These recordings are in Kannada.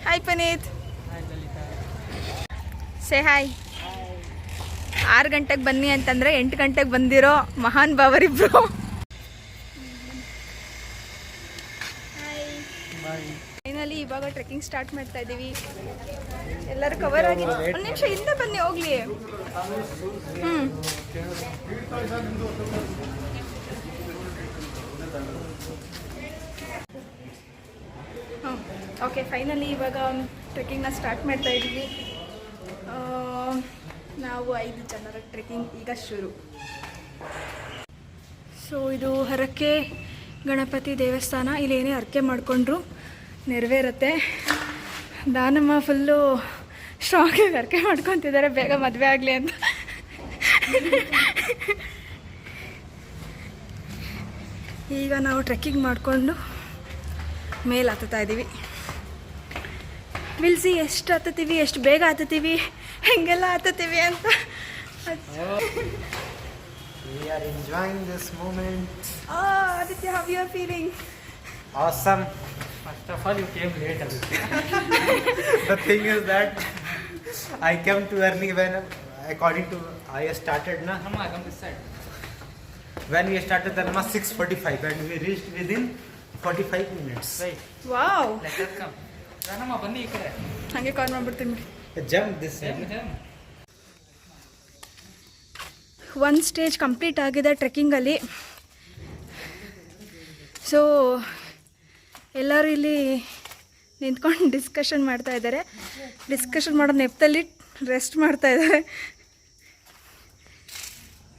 ಹಾಯ್ ಪುನೀತ್. Say hi. 6 ಗಂಟೆಗೆ ಬನ್ನಿ ಅಂತಂದರೆ 8 ಗಂಟೆಗೆ ಬಂದಿರೋ ಮಹಾನ್ ಭಾವರಿಬ್ರು. ಫೈನಲಿ ಇವಾಗ ಟ್ರೆಕ್ಕಿಂಗ್ ಸ್ಟಾರ್ಟ್ ಮಾಡ್ತಾ ಇದ್ದೀವಿ. ಎಲ್ಲರೂ ಕವರ್ ಆಗಿ ಒಂದು ನಿಮಿಷ ಹಿಂದೆ ಬನ್ನಿ ಹೋಗ್ಲಿ. ಓಕೆ, ಫೈನಲಿ ಇವಾಗ ಟ್ರೆಕ್ಕಿಂಗ್ನ ಸ್ಟಾರ್ಟ್ ಮಾಡ್ತಾ ಇದ್ದೀವಿ. ನಾವು 5 ಜನರ ಟ್ರೆಕ್ಕಿಂಗ್ ಈಗ ಶುರು. ಸೊ ಇದು ಹರಕೆ ಗಣಪತಿ ದೇವಸ್ಥಾನ. ಇಲ್ಲಿ ಏನೇ ಹರಕೆ ಮಾಡಿಕೊಂಡ್ರು ನೆರವೇರುತ್ತೆ. ದಾನಮ್ಮ ಫುಲ್ಲು ಸ್ಟ್ರಾಂಗಾಗಿ ಹರಕೆ ಮಾಡ್ಕೊತಿದ್ದಾರೆ, ಬೇಗ ಮದುವೆ ಆಗಲಿ ಅಂತ. ಈಗ ನಾವು ಟ್ರೆಕ್ಕಿಂಗ್ ಮಾಡಿಕೊಂಡು ಮೇಲೆ ಹತ್ತುತ್ತಾ ಇದ್ದೀವಿ. ವಿಲ್ಸಿ ಎಷ್ಟು ಹತ್ತುತ್ತೀವಿ, ಎಷ್ಟು ಬೇಗ ಹತ್ತುತ್ತೀವಿ, ಹೆಂಗೆಲ್ಲ ಹತ್ತುತ್ತೀವಿ ಅಂತ. We are enjoying this moment. Aditya, how you are feeling? Awesome. First of all, you came late. The thing is that I came too early when, according to I started na. Rama, come this side. When we started, then was 6:45 and we reached within 45 minutes. Right. Wow, Let us come. Rama, ಬನ್ನಿ ಈ ಕಡೆ. ಹಾಗೆ ಕಾಲ್ ಮಾಡ್ಬಿಡ್ತೀನಿ ಬಿಡಿ. Jump this way. ಒಂದು ಸ್ಟೇಜ್ ಕಂಪ್ಲೀಟ್ ಆಗಿದೆ ಟ್ರೆಕ್ಕಿಂಗಲ್ಲಿ. ಸೊ ಎಲ್ಲರೂ ಇಲ್ಲಿ ನಿಂತ್ಕೊಂಡು ಡಿಸ್ಕಷನ್ ಮಾಡ್ತಾ ಇದ್ದಾರೆ. ಡಿಸ್ಕಷನ್ ಮಾಡೋ ನೆಪದಲ್ಲಿ ರೆಸ್ಟ್ ಮಾಡ್ತಾ ಇದ್ದಾರೆ.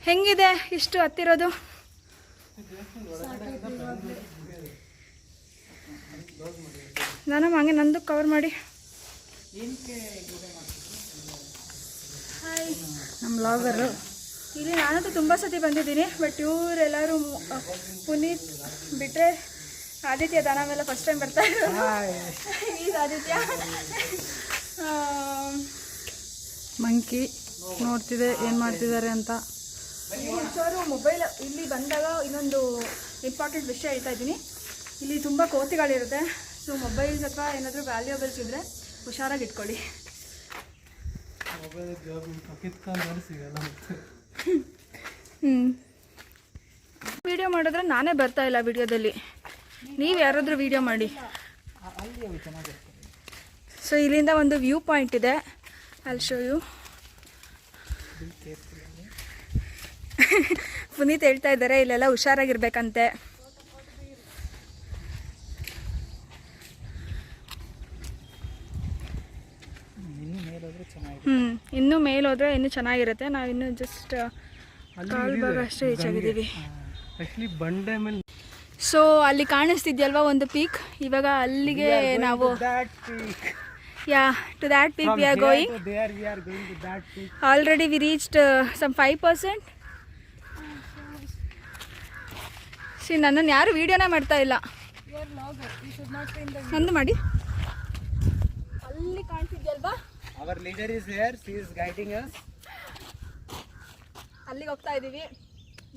ಹೆಂಗಿದೆ ಇಷ್ಟು ಹತ್ತಿರೋದು? ನಾನು ಹಂಗೆ ನಂದು ಕವರ್ ಮಾಡಿ. ಹಾಯ್, ನಮ್ಮ ಬ್ಲಾಗರು. ಇಲ್ಲಿ ನಾನಂತೂ ತುಂಬ ಸತಿ ಬಂದಿದ್ದೀನಿ, ಬಟ್ ಇವರೆಲ್ಲರೂ ಪುನೀತ್ ಬಿಟ್ಟರೆ ಆದಿತ್ಯ ದಾನವೆಲ್ಲ ಫಸ್ಟ್ ಟೈಮ್ ಬರ್ತಾ ಇರೋದು. ಈಗ ಆದಿತ್ಯ ಮಂಕಿ ನೋಡ್ತಿದೆ ಏನು ಮಾಡ್ತಿದ್ದಾರೆ ಅಂತ. ಸರು ಮೊಬೈಲ್ ಇಲ್ಲಿ ಬಂದಾಗ ಇನ್ನೊಂದು ಇಂಪಾರ್ಟೆಂಟ್ ವಿಷಯ ಹೇಳ್ತಾ ಇದ್ದೀನಿ. ಇಲ್ಲಿ ತುಂಬ ಕೋತಿಗಳಿರುತ್ತೆ. ಸೊ ಮೊಬೈಲ್ಸ್ ಅಥವಾ ಏನಾದರೂ ವ್ಯಾಲ್ಯೂಯಬಲ್ಸ್ ಇದ್ದರೆ ಹುಷಾರಾಗಿ ಇಟ್ಕೊಳ್ಳಿ. ವಿಡಿಯೋ ಮಾಡಿದ್ರೆ ನಾನೇ ಬರ್ತಾ ಇಲ್ಲ ವಿಡಿಯೋದಲ್ಲಿ, ನೀವು ಯಾರಾದರೂ ವಿಡಿಯೋ ಮಾಡಿ. ಸೊ ಇಲ್ಲಿಂದ ಒಂದು ವ್ಯೂ ಪಾಯಿಂಟ್ ಇದೆ, ಅಲ್ಲಿ ಶೋ ಯು. ಪುನೀತ್ ಹೇಳ್ತಾ ಇದ್ದಾರೆ ಇಲ್ಲೆಲ್ಲ ಹುಷಾರಾಗಿರ್ಬೇಕಂತೆ. ಇನ್ನೂ ಮೇಲೆ ಹೋದ್ರೆ ಇನ್ನೂ ಚೆನ್ನಾಗಿರುತ್ತೆ. ನಾವು ಇನ್ನೂ ಜಸ್ಟ್ ಕಾಲ್ ಭಾಗ ಅಷ್ಟೇ ರೀಚ್ ಆಗಿದ್ದೀವಿ. ಸೊ ಅಲ್ಲಿ ಕಾಣಿಸ್ತಿದ್ಯಲ್ವಾ ಒಂದು ಪೀಕ್, ಇವಾಗ ಅಲ್ಲಿಗೆ ನಾವು to that peak we are going. Already we reached some 5%. See ನನ್ನನ್ನು ಯಾರು ವೀಡಿಯೋನೇ ಮಾಡ್ತಾ ಇಲ್ಲ. ನಂದು ಮಾಡಿ. ಅಲ್ಲಿ ಕಾಣಿಸ್ತಿದ್ಯಲ್ವಾ, Our leader is here. She is guiding us. ಅಲ್ಲಿಗೆ ಹೋಗ್ತಾ ಇದ್ದೀವಿ.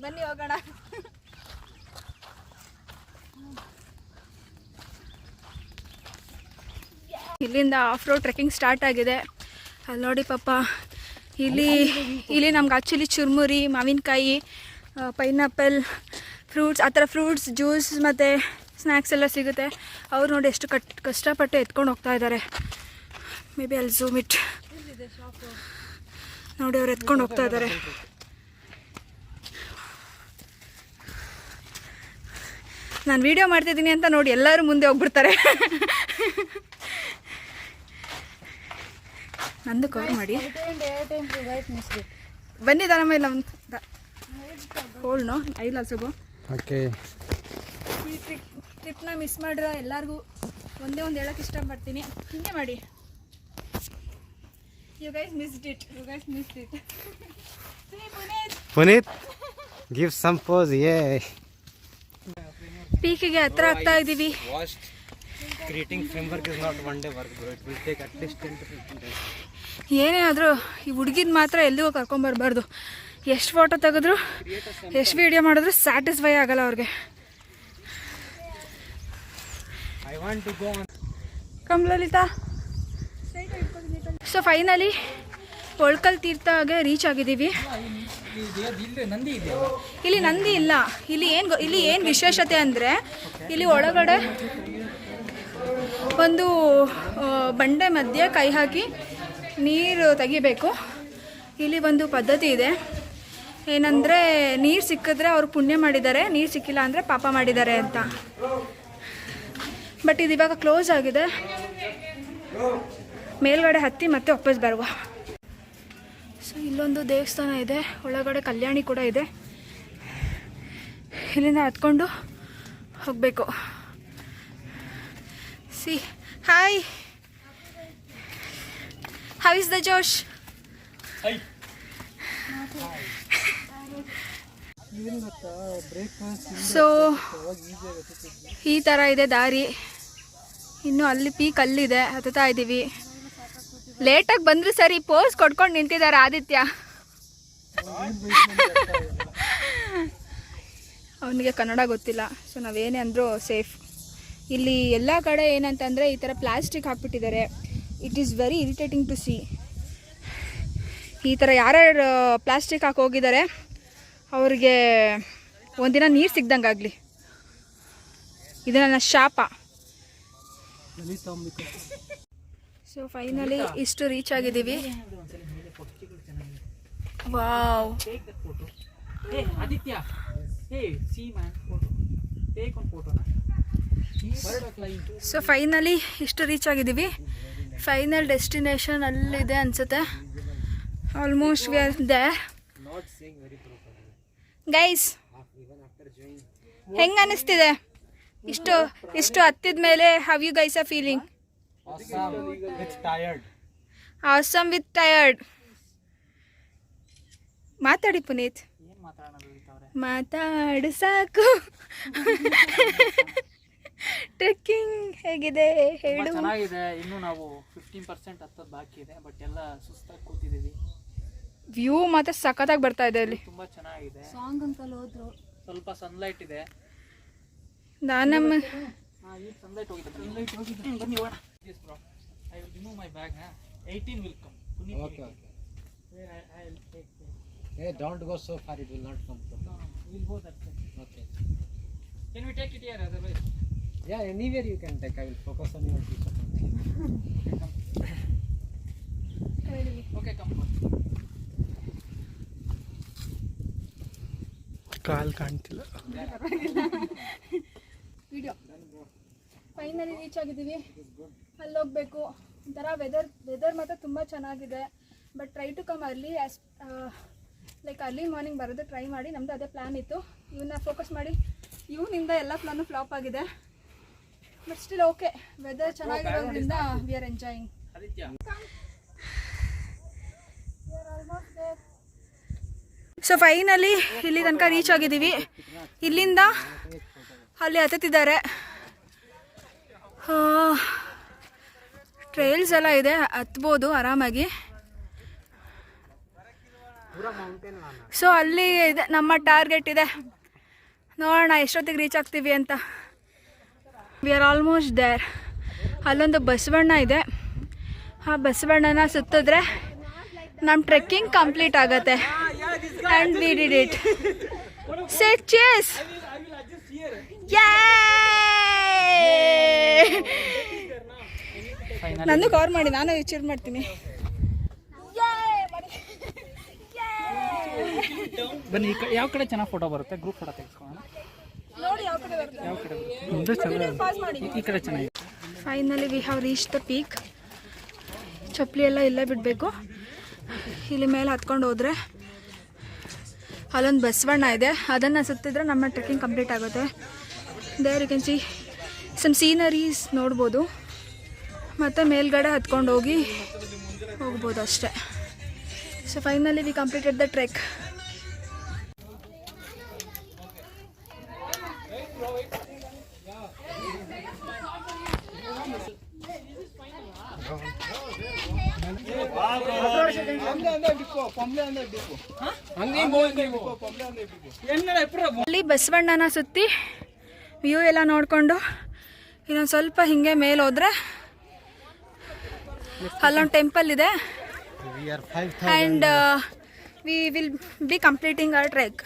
ಬನ್ನಿ ಹೋಗೋಣ. ಇಲ್ಲಿಂದ ಆಫ್ ರೋಡ್ ಟ್ರೆಕ್ಕಿಂಗ್ ಸ್ಟಾರ್ಟ್ ಆಗಿದೆ. ಅಲ್ಲಿ ನೋಡಿ ಪಾಪ, ಇಲ್ಲಿ ನಮ್ಗೆ ಆ್ಯಕ್ಚುಲಿ ಚುರುಮುರಿ, ಮಾವಿನಕಾಯಿ, ಪೈನಾಪಲ್, ಫ್ರೂಟ್ಸ್, ಆ ಥರ ಫ್ರೂಟ್ಸ್ ಜ್ಯೂಸ್ ಮತ್ತು ಸ್ನ್ಯಾಕ್ಸ್ ಎಲ್ಲ ಸಿಗುತ್ತೆ. ಅವ್ರು ನೋಡಿ ಎಷ್ಟು ಕಷ್ಟಪಟ್ಟು ಎತ್ಕೊಂಡು ಹೋಗ್ತಾ ಇದ್ದಾರೆ. ಮೇ ಬಿ ಅಲ್ಲಿ ಝೂಮ್ ಇಟ್ ನೋಡಿ, ಅವ್ರು ಎತ್ಕೊಂಡು ಹೋಗ್ತಾ ಇದ್ದಾರೆ. ನಾನು ವಿಡಿಯೋ ಮಾಡ್ತಿದ್ದೀನಿ ಅಂತ ನೋಡಿ ಎಲ್ಲರೂ ಮುಂದೆ ಹೋಗ್ಬಿಡ್ತಾರೆ. ನಂದು ಕವರ್ ಮಾಡಿ. ಬನ್ನಿ ದಾನಮ್ಮ, ಇಲ್ಲ ಹೋಲ್ನೋ ಐಲ್ ಆಲ್ಸೋ. Okay. ಈ ಟ್ರಿಪ್ನ ಮಿಸ್ ಮಾಡಿರೋ ಎಲ್ಲರಿಗೂ ಒಂದೇ ಒಂದು ಹೇಳೋಕ್ಕೆ ಇಷ್ಟಪಡ್ತೀನಿ, ಹಿಂಗೆ ಮಾಡಿ. You guys missed it. Puneet, give some pose. Yeah. ಪೀಕಿಗೆ ಹತ್ರ ಆಗ್ತಾ ಇದ್ದೀವಿ. Creating framework is not one day work, bro. It will take at least 10 to 15 days. ಏನೇ ಆದರೂ ಈ ಹುಡುಗಿನ ಮಾತ್ರ ಎಲ್ಲಿಗೂ ಕರ್ಕೊಂಬರ್ಬಾರ್ದು. ಎಷ್ಟು ಫೋಟೋ ತೆಗೆದ್ರು, ಎಷ್ಟು ವಿಡಿಯೋ ಮಾಡಿದ್ರು ಸ್ಯಾಟಿಸ್ಫೈ ಆಗಲ್ಲ ಅವ್ರಿಗೆ. I want to go on. Come Lalitha. So finally Olkal ತೀರ್ಥಗೆ ರೀಚ್ ಆಗಿದ್ದೀವಿ. ಇಲ್ಲಿ ನಂದಿ ಇದೆ. ಇಲ್ಲಿ ನಂದಿ ಇಲ್ಲ. ಇಲ್ಲಿ ಏನು ವಿಶೇಷತೆ ಅಂದರೆ ಇಲ್ಲಿ ಒಳಗಡೆ ಒಂದು ಬಂಡೆ ಮಧ್ಯೆ ಕೈ ಹಾಕಿ ನೀರು ತೆಗಿಬೇಕು. ಇಲ್ಲಿ ಒಂದು ಪದ್ಧತಿ ಇದೆ, ಏನಂದರೆ ನೀರು ಸಿಕ್ಕಿದ್ರೆ ಅವರು ಪುಣ್ಯ ಮಾಡಿದ್ದಾರೆ, ನೀರು ಸಿಕ್ಕಿಲ್ಲ ಅಂದರೆ ಪಾಪ ಮಾಡಿದ್ದಾರೆ ಅಂತ. ಬಟ್ ಇದು ಇವಾಗ ಕ್ಲೋಸ್ ಆಗಿದೆ. ಮೇಲ್ಗಡೆ ಹತ್ತಿ ಮತ್ತೆ ವಾಪಸ್ ಬರುವ. ಸೊ ಇಲ್ಲೊಂದು ದೇವಸ್ಥಾನ ಇದೆ, ಒಳಗಡೆ ಕಲ್ಯಾಣಿ ಕೂಡ ಇದೆ. ಇಲ್ಲಿಂದ ಹತ್ಕೊಂಡು ಹೋಗಬೇಕು. C hi, how is the Josh? So ಈ ಥರ ಇದೆ ದಾರಿ. ಇನ್ನು ಅಲ್ಲಿ ಪೀಕ್ ಅಲ್ಲಿದೆ, ಹತ್ತುತ್ತಾ ಇದ್ದೀವಿ. ಲೇಟಾಗಿ ಬಂದರೂ ಸರಿ, ಪೋಸ್ ಕೊಡ್ಕೊಂಡು ನಿಂತಿದ್ದಾರೆ ಆದಿತ್ಯ. ಅವನಿಗೆ ಕನ್ನಡ ಗೊತ್ತಿಲ್ಲ, ಸೊ ನಾವೇನೇ ಅಂದರೂ ಸೇಫ್. ಇಲ್ಲಿ ಎಲ್ಲ ಕಡೆ ಏನಂತಂದರೆ ಈ ಥರ ಪ್ಲಾಸ್ಟಿಕ್ ಹಾಕ್ಬಿಟ್ಟಿದ್ದಾರೆ. It is very irritating to see. ಈ ಥರ ಯಾರ್ಯಾರು ಪ್ಲಾಸ್ಟಿಕ್ ಹಾಕಿ ಹೋಗಿದ್ದಾರೆ ಅವ್ರಿಗೆ ಒಂದಿನ ನೀರು ಸಿಗ್ದಂಗಾಗಲಿ. ಇದು ನನ್ನ ಶಾಪ. ಸೊ ಫೈನಲಿ ಇಷ್ಟು ರೀಚ್ ಆಗಿದ್ದೀವಿ. ವಾವ್. ಆದಿತ್ಯ, ಸೊ ಫೈನಲಿ ಇಷ್ಟು ರೀಚ್ ಆಗಿದ್ದೀವಿ. ಫೈನಲ್ ಡೆಸ್ಟಿನೇಷನ್ ಅಲ್ಲಿದೆ ಅನ್ಸುತ್ತೆ. Almost we are there. Guys, ಹೆಂಗೆ ಅನಿಸ್ತಿದೆ ಇಷ್ಟು ಹತ್ತಿದ ಮೇಲೆ? How you guys are feeling? Awesome with tired. ಮಾತಾಡಿ ಪುನೀತ್. ಮಾತಾಡು ಸಾಕು. ಟ್ರೆಕ್ಕಿಂಗ್ ಹೇಗಿದೆ ಹೇಳು? ಚೆನ್ನಾಗಿದೆ. ಇನ್ನು ನಾವು 15% ಹತ್ತೋದು ಬಾಕಿ ಇದೆ, ಬಟ್ ಎಲ್ಲ ಸುಸ್ತಾಗಿ ಕೂತಿದ್ದೀವಿ. ವ್ಯೂ ಮಾತ್ರ ಸಖತ್ತಾಗಿ ಬರ್ತಾ ಇದೆ ಇಲ್ಲಿ. ತುಂಬಾ ಚೆನ್ನಾಗಿದೆ. ಸಾಂಗ್ ಅಂಕಲ್ ಹೋದ್ರು. ಸ್ವಲ್ಪ ಸನ್ಲೈಟ್ ಇದೆ. ನಮ್ಮ ಸನ್ಲೈಟ್ ಹೋಗಿದೆ. ಬನ್ನಿ ಹೋಗೋಣ. Yes bro, I will remove my bag. 18 will come. Okay. Where I will take. Hey, don't go so far, it will not come. No, we'll go that side. Okay. Can we take it here otherwise? Yeah, anywhere you can take. I will focus on your t-shirt. Okay, come on. ಕಾಲ್ ಕಾಣ್ತಿಲ್ಲ. ವಿಡಿಯೋ ಫೈನಲಿ ರೀಚ್ ಆಗಿದ್ದೀವಿ. ಅಲ್ಲಿ ಹೋಗಬೇಕು. ಒಂಥರ ವೆದರ್ ಮಾತ್ರ ತುಂಬ ಚೆನ್ನಾಗಿದೆ. But try to come early, as like early morning ಬರೋದು ಟ್ರೈ ಮಾಡಿ. ನಮ್ಮದು ಅದೇ ಪ್ಲ್ಯಾನ್ ಇತ್ತು. ಇವನ್ನ ಫೋಕಸ್ ಮಾಡಿ ಇವನಿಂದ ಎಲ್ಲ ಪ್ಲಾನು ಫ್ಲಾಪ್ ಆಗಿದೆ. ಬಟ್ ಸ್ಟಿಲ್ ಓಕೆ, ವೆದರ್ ಚೆನ್ನಾಗಿರೋದ್ರಿಂದ we are enjoying. So finally ಇಲ್ಲಿ ತನಕ ರೀಚ್ ಆಗಿದ್ದೀವಿ. ಇಲ್ಲಿಂದ ಅಲ್ಲಿ ಹತ್ತುತ್ತಿದ್ದಾರೆ. ಟ್ರೈಲ್ಸ್ ಎಲ್ಲ ಇದೆ, ಹತ್ಬೋದು ಆರಾಮಾಗಿ. ಸೊ ಅಲ್ಲಿ ಇದೆ ನಮ್ಮ ಟಾರ್ಗೆಟ್ ಇದೆ. ನೋಡೋಣ ಎಷ್ಟೊತ್ತಿಗೆ ರೀಚ್ ಆಗ್ತೀವಿ ಅಂತ. We are almost there. ಅಲ್ಲೊಂದು ಬಸವಣ್ಣ ಇದೆ. ಆ ಬಸವಣ್ಣನ ಸುತ್ತಿದ್ರೆ ನಮ್ಮ ಟ್ರೆಕ್ಕಿಂಗ್ ಕಂಪ್ಲೀಟ್ ಆಗುತ್ತೆ. And we did it. Say cheese. ನಂದು ಕವರ್ ಮಾಡಿ, ನಾನು ಚೀರ್ ಮಾಡ್ತೀನಿ. ಬನ್ನಿ, ಯಾವ ಕಡೆ ಚೆನ್ನಾಗಿ ಫೋಟೋ ಬರುತ್ತೆ? ಗ್ರೂಪ್ ಫೋಟೋ ತೆಗೆಸ್ಕೊಳ್ಳೋಣ. ನೋಡಿ ಯಾವ ಕಡೆ ಬರುತ್ತೆ. ಯಾವ ಕಡೆ ಬರುತ್ತೆ? ಈ ಕಡೆ ಚೆನ್ನಾಗಿದೆ. Finally we have reach the peak. ಚಪ್ಪಲಿ ಎಲ್ಲ ಇಲ್ಲೇ ಬಿಡಬೇಕು. ಇಲ್ಲಿ ಮೇಲೆ ಹತ್ಕೊಂಡು ಹೋದರೆ ಅಲ್ಲೊಂದು ಬಸವಣ್ಣ ಇದೆ, ಅದನ್ನು ಸುತ್ತಿದ್ರೆ ನಮ್ಮ ಟ್ರೆಕ್ಕಿಂಗ್ ಕಂಪ್ಲೀಟ್ ಆಗುತ್ತೆ. There you can see some sceneries ನೋಡ್ಬೋದು. ಮತ್ತು ಮೇಲ್ಗಡೆ ಹತ್ಕೊಂಡು ಹೋಗ್ಬೋದು ಅಷ್ಟೇ. So finally we completed the trek. ಅಲ್ಲಿ ಬಸವಣ್ಣನ ಸುತ್ತಿ ವ್ಯೂ ಎಲ್ಲ ನೋಡಿಕೊಂಡು ಇನ್ನೊಂದು ಸ್ವಲ್ಪ ಹಿಂಗೆ ಮೇಲೆ ಹೋದರೆ ಅಲ್ಲೊಂದು ಟೆಂಪಲ್ ಇದೆ We are 5,000. And we will be completing our trek.